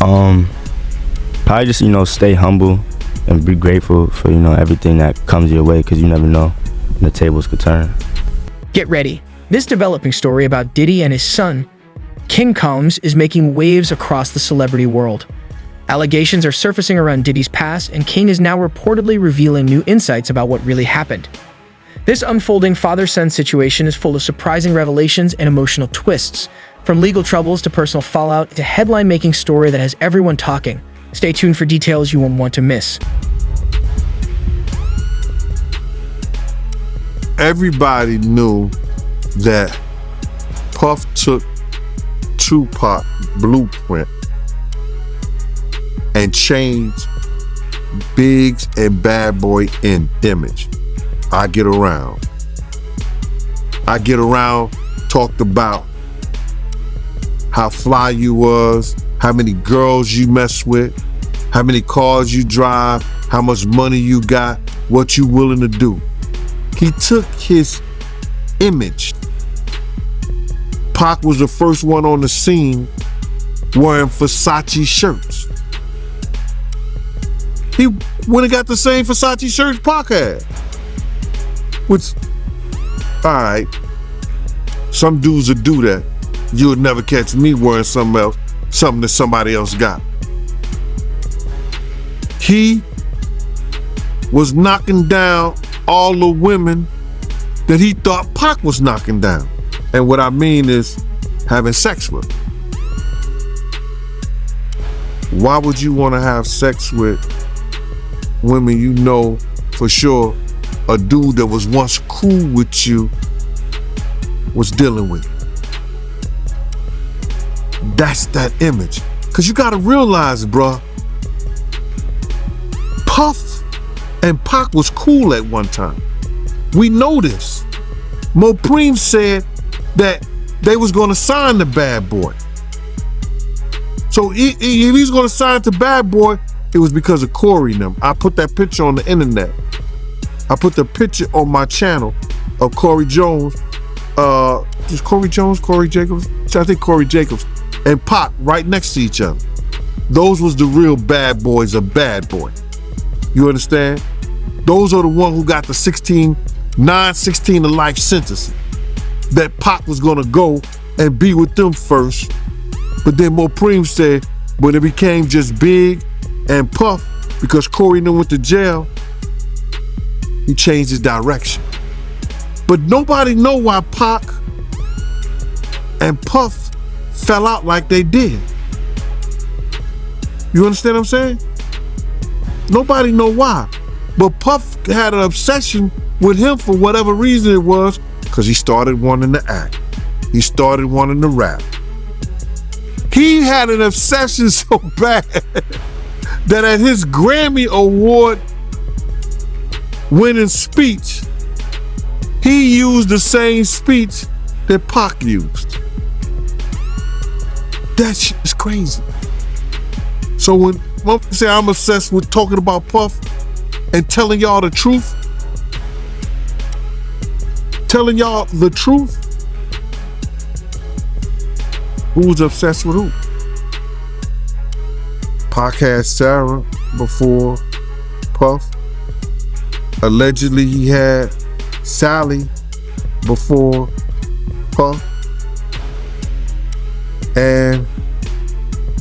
Probably just, stay humble and be grateful for, everything that comes your way, because you never know when the tables could turn. Get ready. This developing story about Diddy and his son, King Combs, is making waves across the celebrity world. Allegations are surfacing around Diddy's past, and King is now reportedly revealing new insights about what really happened. This unfolding father-son situation is full of surprising revelations and emotional twists, from legal troubles to personal fallout. It's a headline-making story that has everyone talking. Stay tuned for details you won't want to miss. Everybody knew that Puff took Tupac blueprint and changed Biggs and Bad Boy in image. I Get Around talked about how fly you was, how many girls you mess with, how many cars you drive, how much money you got, what you willing to do. He took his image. Pac was the first one on the scene wearing Versace shirts. He went and got the same Versace shirts Pac had. Which, all right, some dudes would do that. You would never catch me wearing something else, something that somebody else got. He was knocking down all the women that he thought Pac was knocking down. And what I mean is having sex with. Why would you want to have sex with women you know for sure a dude that was once cool with you was dealing with? That's that image. Cause you gotta realize, bruh, Puff and Pac was cool at one time. We know this. Mopreem said that they was gonna sign the Bad Boy. So if he's gonna sign to Bad Boy, it was because of Corey and them. I put that picture on the internet. I put the picture on my channel of Corey Jones. Is Corey Jones, Corey Jacobs? I think Corey Jacobs and Pac right next to each other. Those was the real bad boys of Bad Boy. You understand? Those are the ones who got the 16 to life sentence. That Pac was gonna go and be with them first. But then Mopreem said when it became just Big and Puff, because Corey knew went to jail, he changed his direction. But nobody know why Pac and Puff fell out like they did. You understand what I'm saying? Nobody know why. But Puff had an obsession with him for whatever reason it was, because he started wanting to act. He started wanting to rap. He had an obsession so bad that at his Grammy Award winning speech, he used the same speech that Pac used. That shit is crazy. So when motherfuckers say I'm obsessed with talking about Puff and telling y'all the truth, who's obsessed with who? Pac had Sarah before Puff. Allegedly he had Sally before Puff. And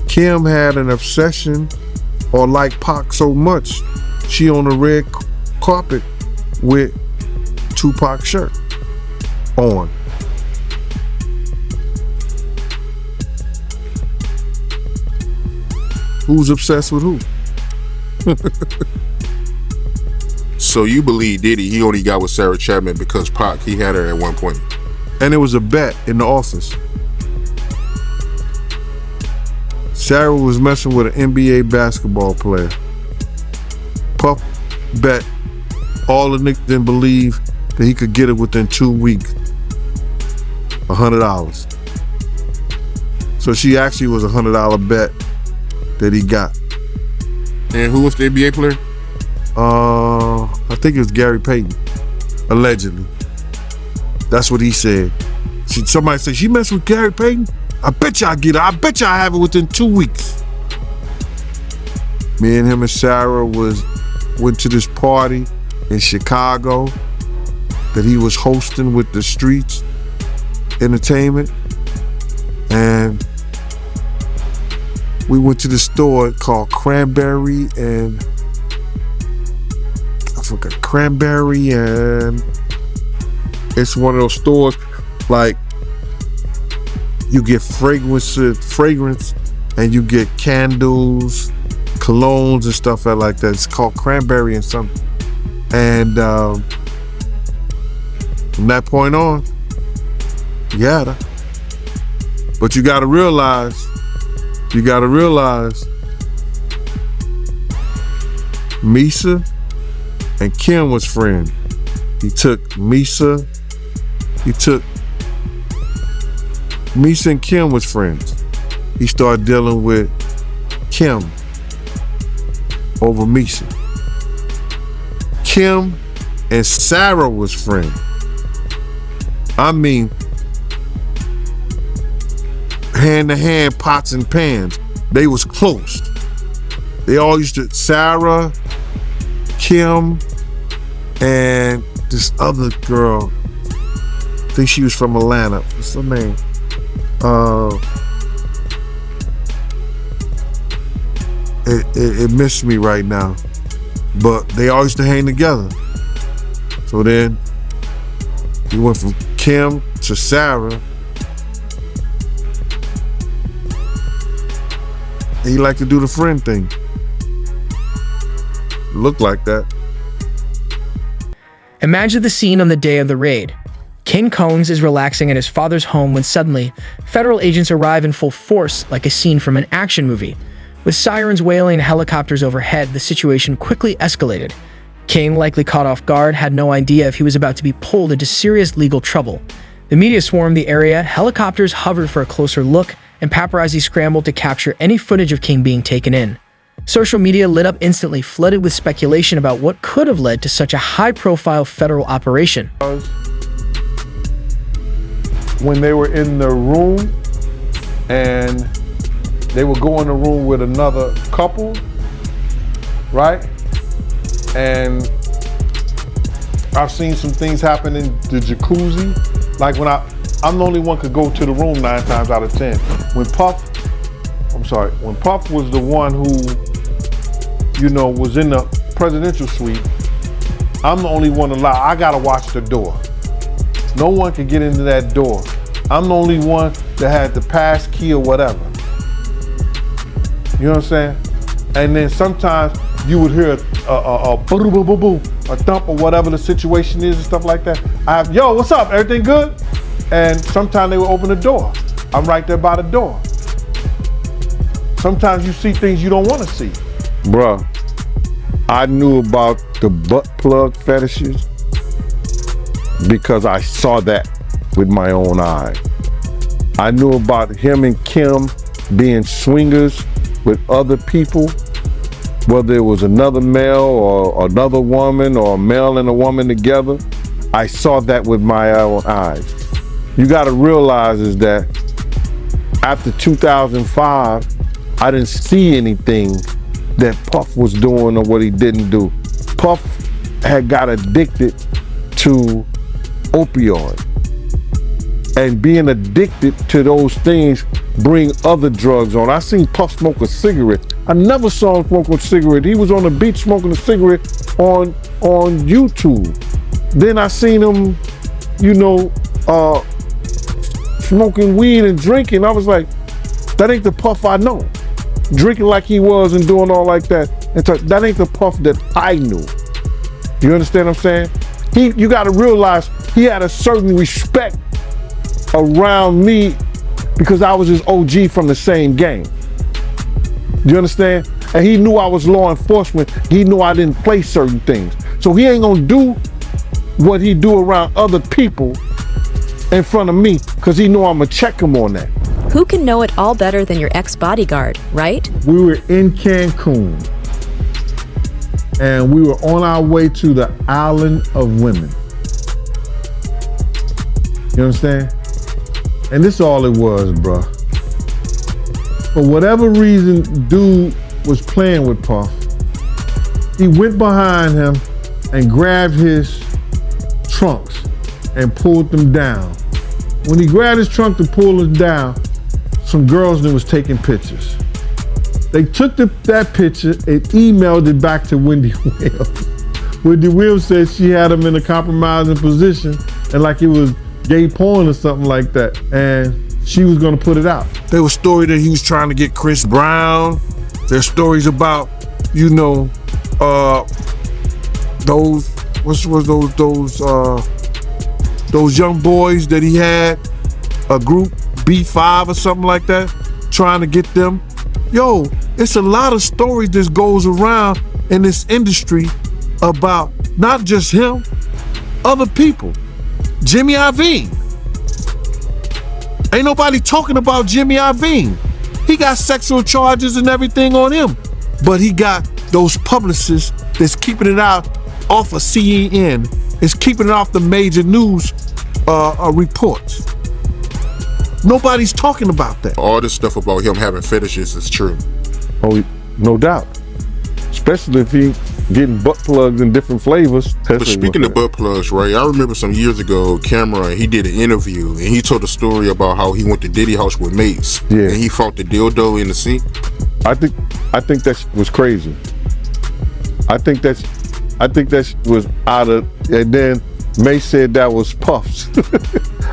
Kim had an obsession or liked Pac so much, she on the red carpet with Tupac shirt on. Who's obsessed with who? So you believe Diddy, he only got with Sarah Chapman because Pac, he had her at one point. And it was a bet in the office. Sarah was messing with an NBA basketball player. Puff bet all the niggas didn't believe that he could get it within 2 weeks. $100. So she actually was a $100 bet that he got. And who was the NBA player? I think it was Gary Payton, allegedly. That's what he said. Somebody said, she messed with Gary Payton? I bet you I get it. I bet you I have it within 2 weeks. Me and him and Sarah went to this party in Chicago that he was hosting with the Streets Entertainment, and we went to the store called Cranberry and I forgot Cranberry, and it's one of those stores like you get fragrance and you get candles, colognes and stuff like that. It's called Cranberry and something. And from that point on, you gotta. But you gotta realize, Misa and Kim was friends. Misa and Kim was friends. He started dealing with Kim over Misa. Kim and Sarah was friends. I mean, hand to hand, pots and pans. They was close. They all used to, Sarah, Kim, and this other girl, I think she was from Atlanta. What's her name? It missed me right now. But they all used to hang together. So then we went from Kim to Sarah. And he liked to do the friend thing. Looked like that. Imagine the scene on the day of the raid. King Combs is relaxing at his father's home when suddenly, federal agents arrive in full force like a scene from an action movie. With sirens wailing and helicopters overhead, the situation quickly escalated. King, likely caught off guard, had no idea if he was about to be pulled into serious legal trouble. The media swarmed the area, helicopters hovered for a closer look, and paparazzi scrambled to capture any footage of King being taken in. Social media lit up instantly, flooded with speculation about what could have led to such a high-profile federal operation. When they were in the room and they would go in the room with another couple, right? And I've seen some things happen in the jacuzzi. Like when I'm the only one could go to the room 9 times out of 10. When Puff was the one who, was in the presidential suite, I'm the only one allowed. I gotta watch the door. No one can get into that door. I'm the only one that had the pass key or whatever. You know what I'm saying? And then sometimes you would hear a boo boo boo boo, a thump or whatever the situation is and stuff like that. Yo, what's up? Everything good? And sometimes they would open the door. I'm right there by the door. Sometimes you see things you don't want to see. Bruh, I knew about the butt plug fetishes because I saw that with my own eyes. I knew about him and Kim being swingers with other people, whether it was another male or another woman or a male and a woman together. I saw that with my own eyes. You gotta realize is that after 2005, I didn't see anything that Puff was doing or what he didn't do. Puff had got addicted to opioid. And being addicted to those things bring other drugs on. I seen Puff smoke a cigarette. I never saw him smoke a cigarette. He was on the beach smoking a cigarette on YouTube. Then I seen him, smoking weed and drinking. I was like, that ain't the Puff I know. Drinking like he was and doing all like that. And that ain't the Puff that I knew. You understand what I'm saying? You gotta realize he had a certain respect around me because I was his OG from the same gang. You understand? And he knew I was law enforcement. He knew I didn't play certain things. So he ain't gonna do what he do around other people in front of me because he knew I'm gonna check him on that. Who can know it all better than your ex-bodyguard, right? We were in Cancun and we were on our way to the Island of Women. You understand? And this all it was, bro. For whatever reason, dude was playing with Puff, he went behind him and grabbed his trunks and pulled them down. When he grabbed his trunk to pull it down, some girls that was taking pictures. They took that picture and emailed it back to Wendy Williams. Wendy Williams said she had him in a compromising position and like it was gay porn or something like that. And she was gonna put it out. There was story that he was trying to get Chris Brown. There's stories about, you know, those young boys that he had, a group B5 or something like that, trying to get them. Yo, it's a lot of stories that goes around in this industry about not just him, other people. Jimmy Iovine. Ain't nobody talking about Jimmy Iovine. He got sexual charges and everything on him, but he got those publicists that's keeping it out off of CNN, is keeping it off the major news reports. Nobody's talking about that. All this stuff about him having fetishes is true. Oh, no doubt. Especially if he getting butt plugs in different flavors. But speaking of butt plugs, right, I remember some years ago, Cameron, he did an interview and he told a story about how he went to Diddy house with mates. Yeah. And he fought the dildo in the sink. I think that was crazy. I think that was out of, and then Mace said that was Puffs.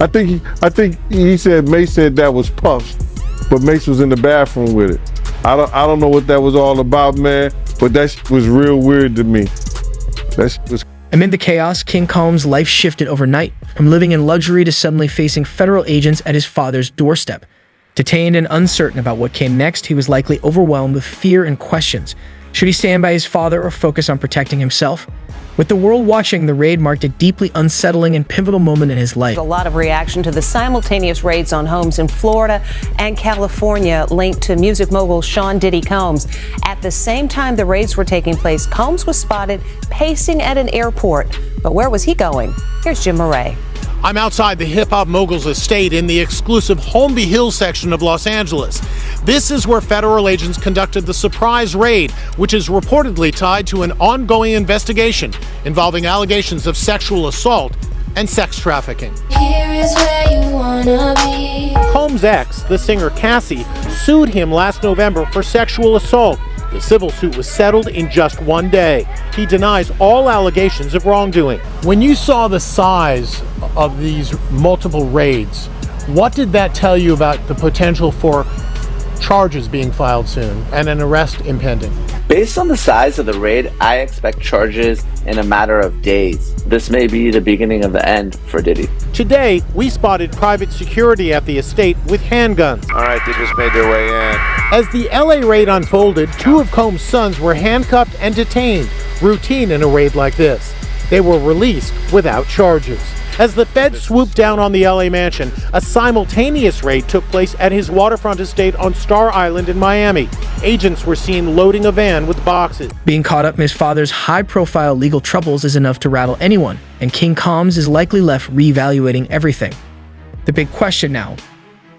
I think he said Mace said that was Puffs, but Mace was in the bathroom with it. I don't know what that was all about, man, but that was real weird to me. That was. Amid the chaos, King Combs' life shifted overnight, from living in luxury to suddenly facing federal agents at his father's doorstep. Detained and uncertain about what came next, he was likely overwhelmed with fear and questions. Should he stand by his father or focus on protecting himself? With the world watching, the raid marked a deeply unsettling and pivotal moment in his life. A lot of reaction to the simultaneous raids on homes in Florida and California linked to music mogul Sean Diddy Combs. At the same time the raids were taking place, Combs was spotted pacing at an airport. But where was he going? Here's Jim Murray. I'm outside the hip-hop mogul's estate in the exclusive Holmby Hills section of Los Angeles. This is where federal agents conducted the surprise raid, which is reportedly tied to an ongoing investigation involving allegations of sexual assault and sex trafficking. Here is where you wanna be. Combs' ex, the singer Cassie, sued him last November for sexual assault. The civil suit was settled in just one day. He denies all allegations of wrongdoing. When you saw the size of these multiple raids, what did that tell you about the potential for charges being filed soon and an arrest impending? Based on the size of the raid, I expect charges in a matter of days. This may be the beginning of the end for Diddy. Today, we spotted private security at the estate with handguns. All right, they just made their way in. As the LA raid unfolded, two of Combs' sons were handcuffed and detained, routine in a raid like this. They were released without charges. As the feds swooped down on the LA mansion, a simultaneous raid took place at his waterfront estate on Star Island in Miami. Agents were seen loading a van with boxes. Being caught up in his father's high-profile legal troubles is enough to rattle anyone, and King Combs is likely left reevaluating everything. The big question now,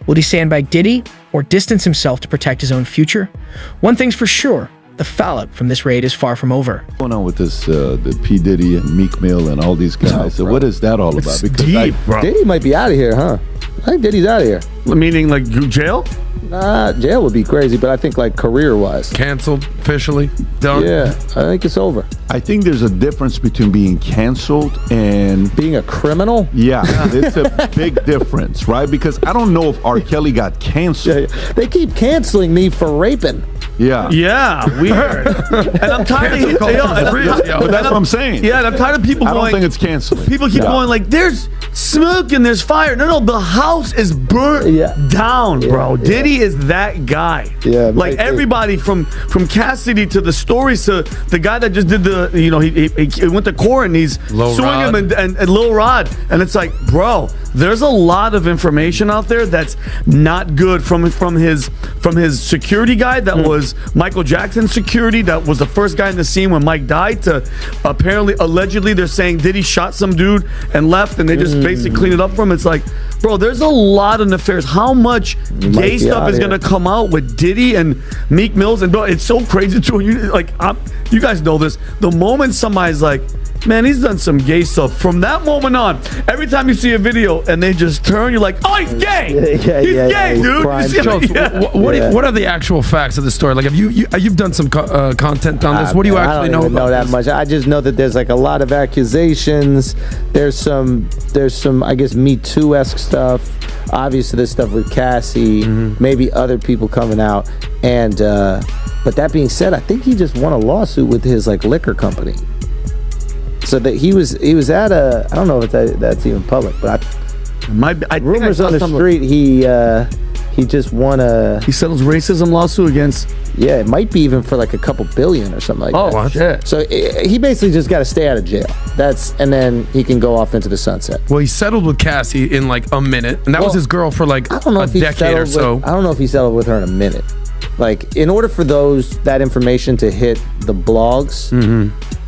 will he stand by Diddy or distance himself to protect his own future? One thing's for sure, the fallout from this raid is far from over. What's going on with this, the P. Diddy and Meek Mill and all these guys? So what is that all about? Because deep, bro. Diddy might be out of here, huh? I think Diddy's out of here. Meaning like jail? Nah, jail would be crazy, but I think like career-wise. Canceled, officially, done? Yeah, I think it's over. I think there's a difference between being canceled and being a criminal. Yeah, it's a big difference, right? Because I don't know if R. Kelly got canceled. Yeah. They keep canceling me for raping. Yeah. Yeah, weird. And I'm tired of but that's what I'm saying. Yeah, and I'm tired of people going. I don't think it's canceling. People keep going like, there's smoke and there's fire. No, the house is burnt down, bro. Diddy is that guy. Yeah. Like everybody from Cassidy to the stories to the guy that just did the, he went to court and he's suing him and Lil Rod. And it's like, bro, there's a lot of information out there that's not good from his security guy that was Michael Jackson's security, that was the first guy in the scene when Mike died, to allegedly they're saying Diddy shot some dude and left and they just basically cleaned it up for him. It's like, Bro, there's a lot of nefarious. How much gay stuff is gonna come out with Diddy and Meek Mills? And bro, it's so crazy too. You guys know this. The moment somebody's like, man, he's done some gay stuff. From that moment on, every time you see a video and they just turn, you're like, oh, he's gay. He's gay, dude. What are the actual facts of the story? Like, you've done some content on this. What do you actually know about that this? much. I just know that there's like a lot of accusations. There's some I guess Me Too-esque stuff. Obviously, there's stuff with Cassie. Maybe other people coming out. And but that being said, I think he just won a lawsuit with his like liquor company. So that he was at a, I don't know if that's even public, but rumors on the street he just won he settles racism lawsuit against, it might be even for like a couple billion or something like that. Oh shit. So he basically just got to stay out of jail. And then he can go off into the sunset. Well, he settled with Cassie in like a minute, and that was his girl for like a decade or so. I don't know if he settled with her in a minute. Like, in order for that information to hit the blogs,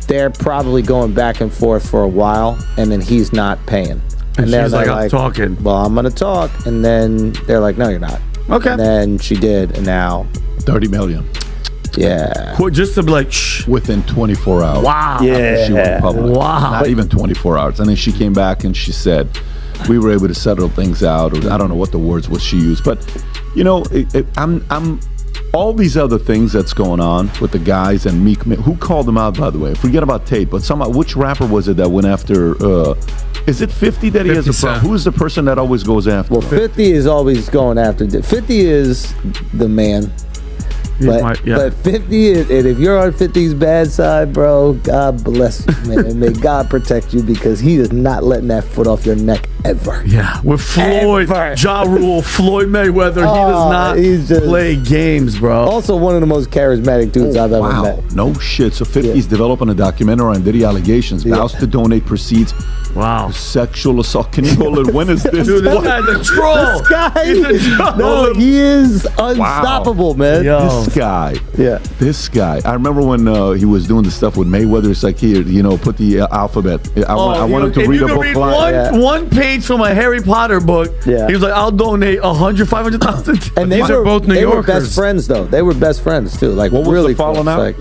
they're probably going back and forth for a while, and then he's not paying. And she's like, I'm talking. Well, I'm going to talk. And then they're like, no, you're not. Okay. And then she did, and now... 30 million. Yeah. Just to be like, shh. Within 24 hours. Wow. Yeah. She went public. Wow. Not even 24 hours. And then she came back and she said, we were able to settle things out, or I don't know what the words was she used. But, you know, I'm all these other things that's going on with the guys and Meek Mill. Who called them out, by the way? Forget about Tate, but which rapper was it that went after... is it 50 that he has a problem? Who is the person that always goes after? Well, 50 is always going after. 50 is the man. But 50 is, and if you're on 50's bad side, bro, God bless you, man. May God protect you, because he is not letting that foot off your neck ever. Yeah, with Floyd, Ja Rule, Floyd Mayweather, he does not play games, bro. Also, one of the most charismatic dudes I've ever met. No shit. So 50's developing a documentary on Diddy allegations, vows to donate proceeds. Wow. Sexual assault. Can you hold it? When is this? Dude, this guy's a troll. This guy, he's a troll. No, he is unstoppable, man. This guy. Yeah. This guy. I remember when he was doing the stuff with Mayweather. It's like, here, put the alphabet. I want him to read a book. One page from a Harry Potter book. Yeah. He was like, I'll donate 500,000. And these are both New Yorkers. They were best friends, though. They were best friends, too. Like, what was really the falling out? Like,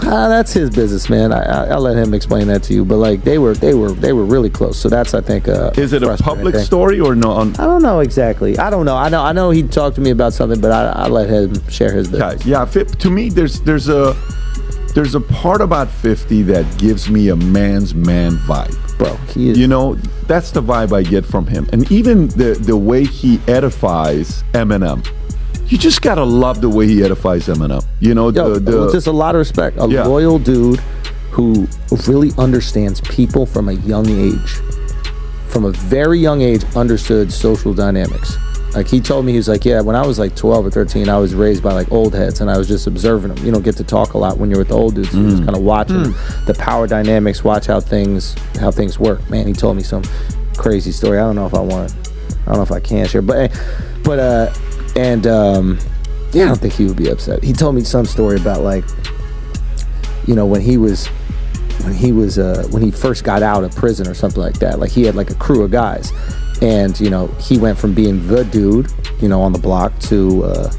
that's his business, man. I'll let him explain that to you. But like, they were really close. So that's, I think, is it a public story or no? I don't know exactly. I don't know. I know he talked to me about something, but I let him share his business. Yeah. To me, there's a part about 50 that gives me a man's man vibe, bro. He is. You know, that's the vibe I get from him, and even the way he edifies Eminem. You just gotta love the way he edifies Eminem. You know, just a lot of respect. A loyal dude who really understands people from a young age. From a very young age, understood social dynamics. Like, he told me, he was like, yeah, when I was like 12 or 13, I was raised by like old heads, and I was just observing them. You don't get to talk a lot when you're with the old dudes. You're just kind of watching the power dynamics, watch how things work. Man, he told me some crazy story. I don't know if I can share, but I don't think he would be upset. He told me some story about, like, you know, when he first got out of prison or something like that. Like, he had like a crew of guys, and you know, he went from being the dude, you know, on the block to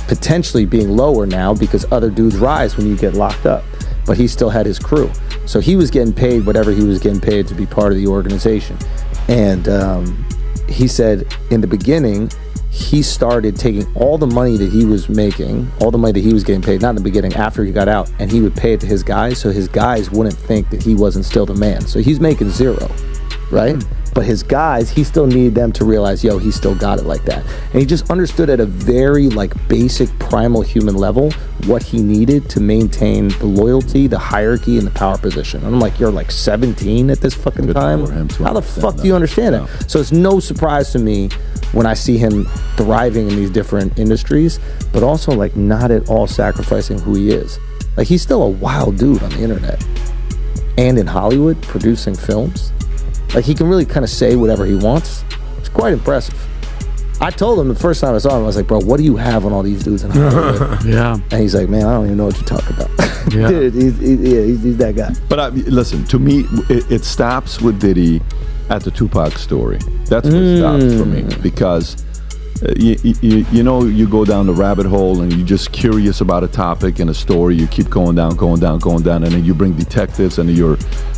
potentially being lower now, because other dudes rise when you get locked up. But he still had his crew, so he was getting paid whatever he was getting paid to be part of the organization. And he said in the beginning, he started taking all the money that he was making, all the money that he was getting paid, not in the beginning, after he got out, and he would pay it to his guys, so his guys wouldn't think that he wasn't still the man. So he's making zero, right? But his guys, he still needed them to realize, yo, he still got it like that. And he just understood at a very like basic primal human level what he needed to maintain the loyalty, the hierarchy, and the power position. And I'm like, you're like 17 at this fucking time? How the fuck do you understand that? So it's no surprise to me when I see him thriving in these different industries, but also like not at all sacrificing who he is. Like, he's still a wild dude on the internet and in Hollywood producing films. Like, he can really kind of say whatever he wants. It's quite impressive. I told him the first time I saw him, I was like, bro, what do you have on all these dudes in Hollywood? Yeah. And he's like, man, I don't even know what you're talking about. Yeah. Dude, he's that guy. But listen, to me, it stops with Diddy at the Tupac story. That's what stopped for me, because you know, you go down the rabbit hole and you're just curious about a topic and a story. You keep going down, and then you bring detectives and you're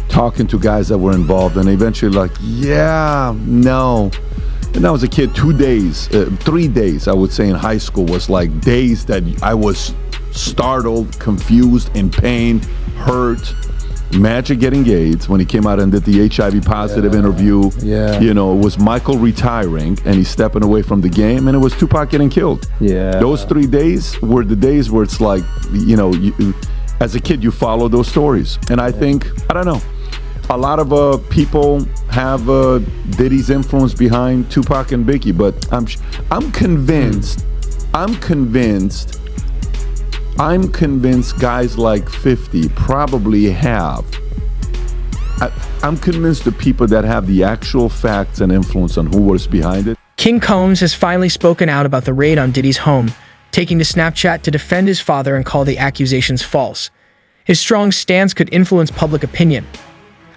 talking to guys that were involved, and eventually like, yeah, no. And I was a kid, 3 days, I would say, in high school was like days that I was startled, confused, in pain, hurt. Magic getting AIDS when he came out and did the HIV positive interview. Yeah. You know, it was Michael retiring and he's stepping away from the game, and it was Tupac getting killed. Yeah. Those 3 days were the days where it's like, you know, as a kid, you follow those stories. And I think, I don't know, a lot of people have Diddy's influence behind Tupac and Biggie, but I'm convinced guys like 50 probably have. I'm convinced the people that have the actual facts and influence on who was behind it. King Combs has finally spoken out about the raid on Diddy's home, taking to Snapchat to defend his father and call the accusations false. His strong stance could influence public opinion,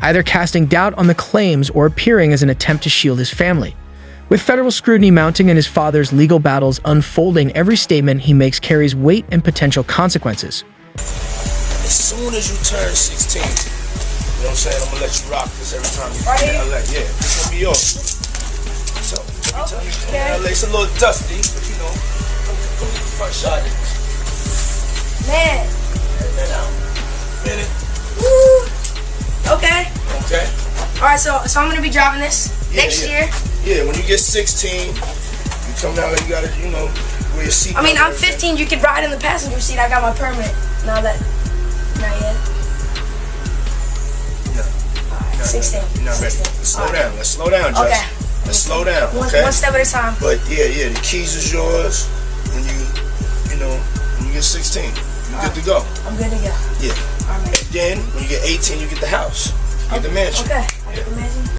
either casting doubt on the claims or appearing as an attempt to shield his family. With federal scrutiny mounting and his father's legal battles unfolding, every statement he makes carries weight and potential consequences. As soon as you turn 16, you know what I'm saying, I'm gonna let you rock this every time you come to LA. Yeah, this gonna be yours. So, every time you come to LA, it's a little dusty, but you know, come to the front shot. Man. Minute. Woo. Okay. Okay. Alright, so I'm gonna be driving this next year. Yeah, when you get 16, you come down and you gotta, you know, wear your seat. I mean, I'm 15, you could ride in the passenger seat. I got my permit. Not yet. No. Alright, 16. You're not ready. Let's slow down. Let's slow down, Jess. Okay. Let's slow down, okay? One step at a time. But yeah, the keys is yours when you get 16. You're good to go. I'm good to go. Yeah. Alright. And then, when you get 18, you get the house. You get the mansion. Okay. I get the mansion.